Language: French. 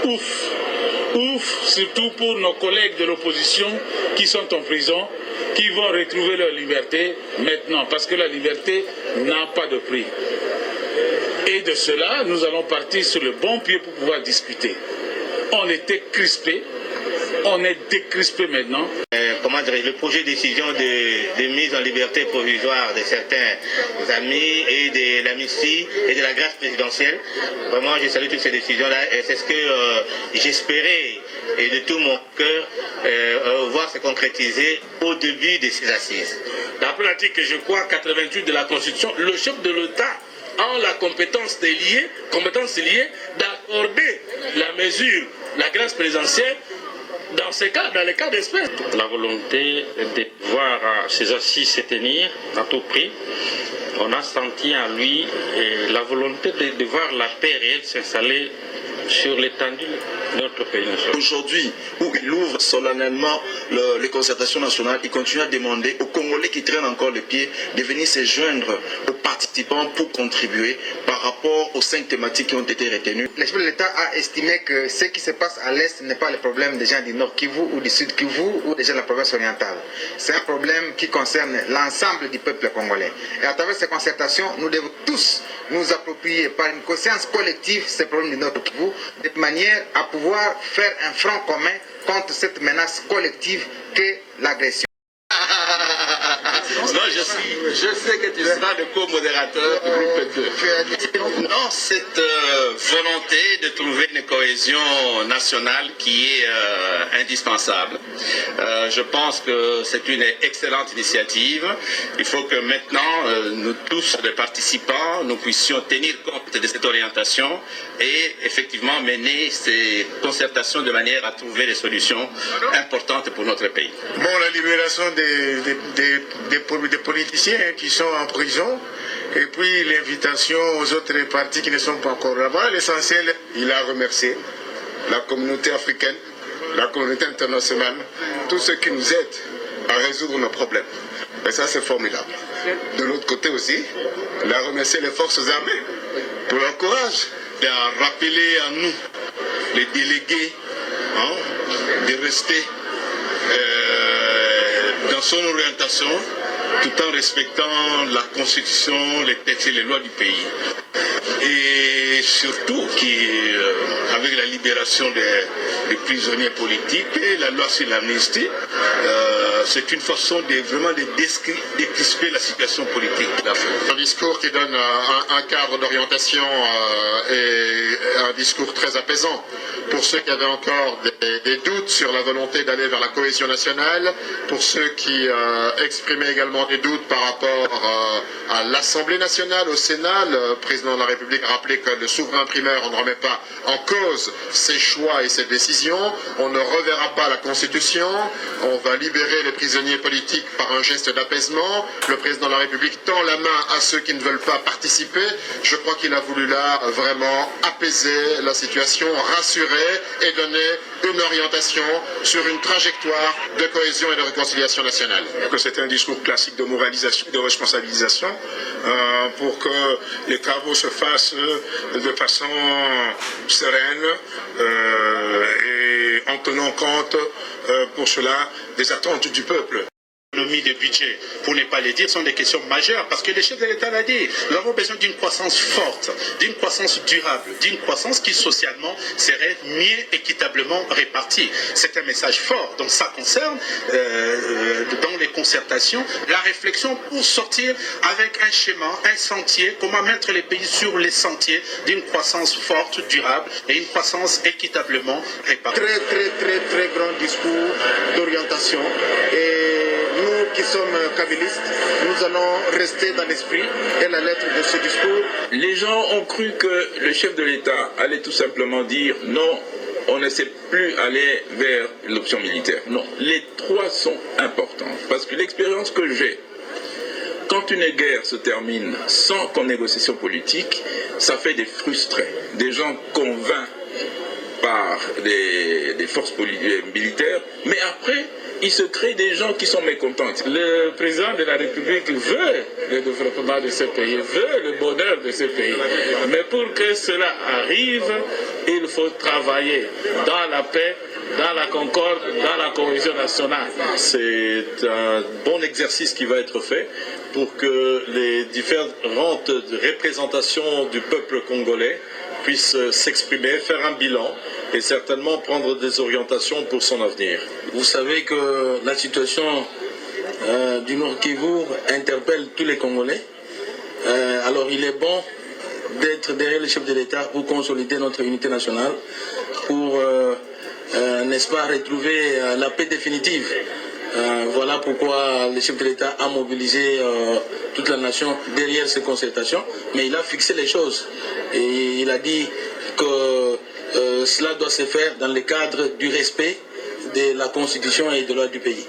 ouf. Ouf, surtout pour nos collègues de l'opposition qui sont en prison, qui vont retrouver leur liberté maintenant, parce que la liberté n'a pas de prix. Et de cela, nous allons partir sur le bon pied pour pouvoir discuter. On était crispés, on est décrispés maintenant. Comment dire, le projet de décision de mise en liberté provisoire de certains amis et de l'amnistie et de la grâce présidentielle, vraiment je salue toutes ces décisions-là et c'est ce que j'espérais et de tout mon cœur voir se concrétiser au début de ces assises. D'après l'article, je crois, 88 de la Constitution, le chef de l'État a la compétence liée d'accorder la mesure, la grâce présidentielle, dans ces cas, dans les cas d'espèce. La volonté de voir ces assises se tenir à tout prix, on a senti en lui la volonté de voir la paix réelle s'installer sur l'étendue de notre pays. Aujourd'hui, où il ouvre solennellement les concertations nationales, il continue à demander aux Congolais qui traînent encore les pieds de venir se joindre aux participants pour contribuer par rapport aux 5 thématiques qui ont été retenues. Le chef de l'État a estimé que ce qui se passe à l'Est n'est pas le problème des gens du Nord Kivu ou du Sud Kivu ou des gens de la province orientale. C'est un problème qui concerne l'ensemble du peuple congolais. Et à travers ces concertations, nous devons tous nous approprier par une conscience collective ces problèmes du Nord Kivu, de manière à pouvoir faire un front commun contre cette menace collective qu'est l'agression. Non, je sais que tu seras le co-modérateur du groupe 2. Non, cette volonté de trouver une cohésion nationale qui est indispensable. Je pense que c'est une excellente initiative. Il faut que maintenant, nous tous, les participants, nous puissions tenir compte de cette orientation et effectivement mener ces concertations de manière à trouver des solutions importantes pour notre pays. Bon, la libération des politiciens qui sont en prison et puis l'invitation aux autres partis qui ne sont pas encore là-bas. L'essentiel, il a remercié la communauté africaine, la communauté internationale, tous ceux qui nous aident à résoudre nos problèmes. Et ça, c'est formidable. De l'autre côté aussi, il a remercié les forces armées pour leur courage. Il a rappelé à nous, les délégués, de rester dans son orientation, tout en respectant la Constitution, les textes et les lois du pays. Et surtout, avec la libération des prisonniers politiques et la loi sur l'amnistie, c'est une façon de vraiment décrisper la situation politique. Un discours qui donne un cadre d'orientation et un discours très apaisant pour ceux qui avaient encore des doutes sur la volonté d'aller vers la cohésion nationale, pour ceux qui exprimaient également des doutes par rapport à l'Assemblée nationale, au Sénat. Le président de la République a rappelé que le souverain primaire, on ne remet pas en cause ses choix et ses décisions. On ne reverra pas la Constitution. On va libérer les prisonniers politiques par un geste d'apaisement. Le président de la République tend la main à ceux qui ne veulent pas participer. Je crois qu'il a voulu là vraiment apaiser la situation, rassurer et donner une orientation sur une trajectoire de cohésion et de réconciliation nationale. C'est un discours classique de moralisation et de responsabilisation pour que les travaux se fassent de façon sereine et en tenant compte pour cela des attentes du peuple. L'économie de budget, pour ne pas les dire, sont des questions majeures parce que le chef de l'État l'a dit. Nous avons besoin d'une croissance forte, d'une croissance durable, d'une croissance qui socialement serait mieux équitablement répartie. C'est un message fort. Donc ça concerne dans les concertations la réflexion pour sortir avec un schéma, un sentier, comment mettre les pays sur les sentiers d'une croissance forte, durable et une croissance équitablement répartie. Très grand discours d'orientation. Et nous qui sommes kabylistes, nous allons rester dans l'esprit et la lettre de ce discours. Les gens ont cru que le chef de l'État allait tout simplement dire non, on ne sait plus aller vers l'option militaire. Non, les trois sont importants parce que l'expérience que j'ai, quand une guerre se termine sans négociation politique, ça fait des frustrés, des gens convaincus par des forces militaires, mais après, il se crée des gens qui sont mécontents. Le président de la République veut le développement de ce pays, veut le bonheur de ce pays. Mais pour que cela arrive, il faut travailler dans la paix, dans la concorde, dans la cohésion nationale. C'est un bon exercice qui va être fait pour que les différentes représentations du peuple congolais puissent s'exprimer, faire un bilan et certainement prendre des orientations pour son avenir. Vous savez que la situation du Nord Kivu interpelle tous les Congolais. Alors il est bon d'être derrière le chef de l'État pour consolider notre unité nationale, pour, n'est-ce pas, retrouver la paix définitive. Voilà pourquoi le chef de l'État a mobilisé toute la nation derrière ces concertations, mais il a fixé les choses et il a dit que cela doit se faire dans le cadre du respect de la Constitution et des lois du pays.